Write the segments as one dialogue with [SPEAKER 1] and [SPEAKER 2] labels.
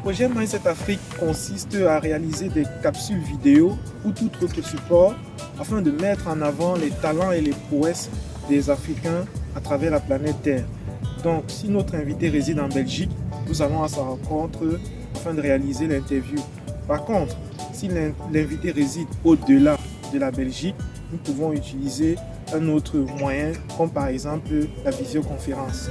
[SPEAKER 1] projet Mindset Afrique consiste à réaliser des capsules vidéo ou tout autre support afin de mettre en avant les talents et les prouesses des Africains à travers la planète Terre. Donc, si notre invité réside en Belgique, nous allons à sa rencontre afin de réaliser l'interview. Par contre, si l'invité réside au-delà de la Belgique, nous pouvons utiliser un autre moyen, comme par exemple la visioconférence.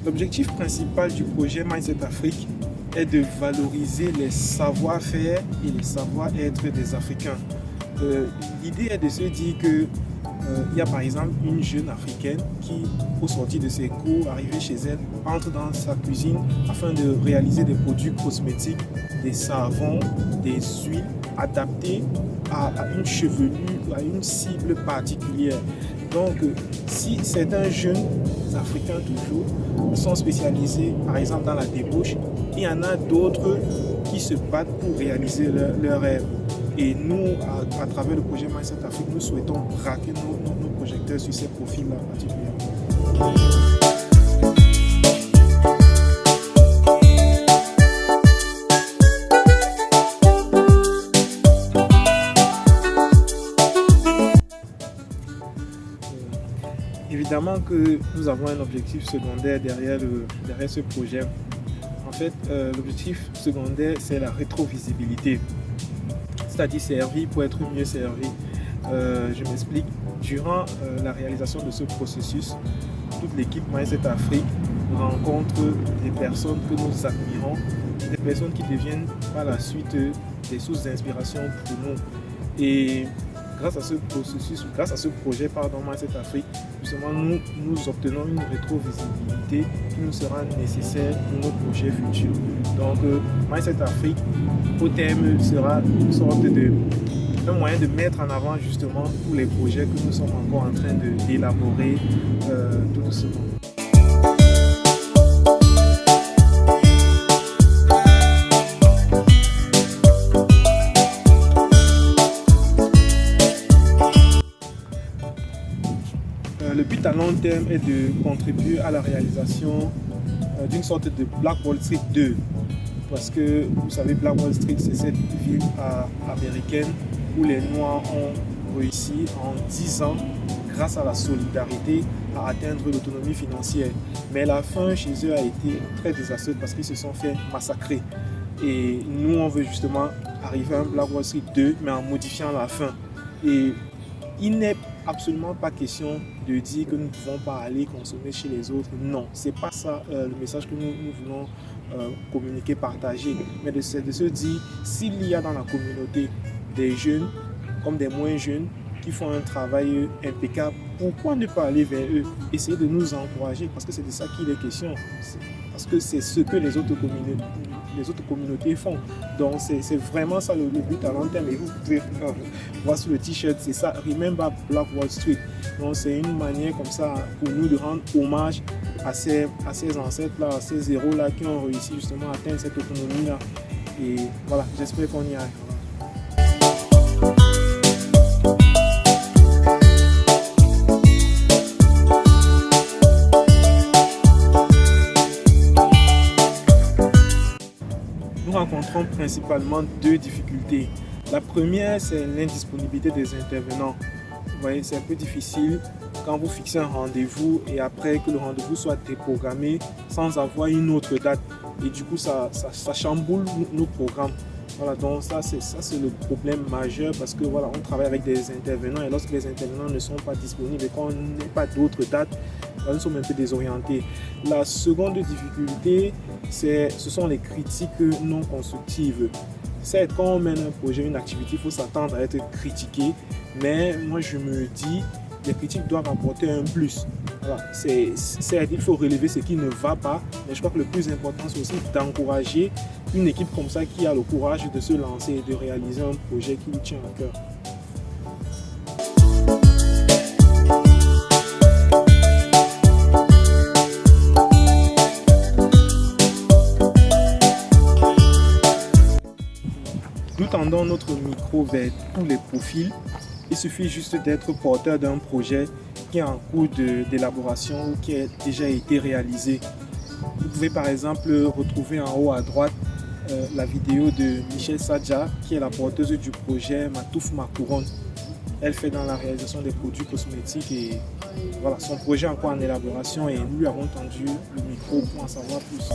[SPEAKER 1] L'objectif principal du projet Mindset Afrique est de valoriser les savoir-faire et les savoir-être des Africains. L'idée est de se dire que il y a par exemple une jeune africaine qui, au sortir de ses cours, arrivée chez elle, entre dans sa cuisine afin de réaliser des produits cosmétiques, des savons, des huiles adaptés à une chevelure, à une cible particulière. Donc, si certains jeunes Africains toujours sont spécialisés, par exemple, dans la débauche, il y en a d'autres qui se battent pour réaliser leurs rêves. Et nous, à travers le projet Mindset Afrique, nous souhaitons braquer nos projecteurs sur ces profils-là particulièrement. Évidemment que nous avons un objectif secondaire derrière ce projet. En fait, l'objectif secondaire, c'est la rétrovisibilité. C'est-à-dire servir pour être mieux servi. Je m'explique. Durant la réalisation de ce processus, toute l'équipe Mindset Afrique rencontre des personnes que nous admirons, des personnes qui deviennent par la suite des sources d'inspiration pour nous. Et grâce à ce processus, grâce à ce projet Mindset Afrique, justement nous obtenons une rétrovisibilité qui nous sera nécessaire pour nos projets futurs. Donc Mindset Afrique, au terme, sera une sorte un moyen de mettre en avant justement tous les projets que nous sommes encore en train d'élaborer tout doucement. Le but à long terme est de contribuer à la réalisation d'une sorte de Black Wall Street 2. Parce que vous savez, Black Wall Street, c'est cette ville américaine où les Noirs ont réussi en 10 ans, grâce à la solidarité, à atteindre l'autonomie financière. Mais la fin chez eux a été très désastreuse parce qu'ils se sont fait massacrer. Et nous, on veut justement arriver à un Black Wall Street 2, mais en modifiant la fin. Et il n'est absolument pas question de dire que nous ne pouvons pas aller consommer chez les autres. Non, c'est pas ça le message que nous voulons communiquer, partager. Mais de se dire, s'il y a dans la communauté des jeunes comme des moins jeunes qui font un travail impeccable, pourquoi ne pas aller vers eux, essayer de nous encourager, parce que c'est de ça qu'il est question. Parce que c'est ce que les autres communautés font. Donc c'est vraiment ça le but à long terme. Et vous pouvez voir sur le t-shirt, c'est ça, Remember Black Wall Street. Donc c'est une manière comme ça pour nous de rendre hommage à ces ancêtres-là, à ces héros-là qui ont réussi justement à atteindre cette autonomie-là. Et voilà, j'espère qu'on y arrivera. Nous rencontrons principalement deux difficultés. La première, c'est l'indisponibilité des intervenants. Vous voyez, c'est un peu difficile quand vous fixez un rendez-vous et après que le rendez-vous soit déprogrammé sans avoir une autre date. Et du coup, ça chamboule nos programmes. Voilà, donc ça c'est le problème majeur parce que voilà, on travaille avec des intervenants et lorsque les intervenants ne sont pas disponibles et qu'on n'a pas d'autres dates, nous sommes un peu désorientés. La seconde difficulté, ce sont les critiques non constructives. Certes, quand on mène un projet, une activité, il faut s'attendre à être critiqué, mais moi je me dis, les critiques doivent apporter un plus. Voilà, il faut relever ce qui ne va pas, mais je crois que le plus important, c'est aussi d'encourager une équipe comme ça qui a le courage de se lancer et de réaliser un projet qui lui tient à cœur. Nous étendons notre micro vers tous les profils. Il suffit juste d'être porteur d'un projet qui est en cours d'élaboration ou qui a déjà été réalisé. Vous pouvez par exemple retrouver en haut à droite la vidéo de Michel Sadja, qui est la porteuse du projet Ma Touffe Ma Couronne. Elle fait dans la réalisation des produits cosmétiques et voilà, son projet est encore en élaboration et nous lui avons tendu le micro pour en savoir plus.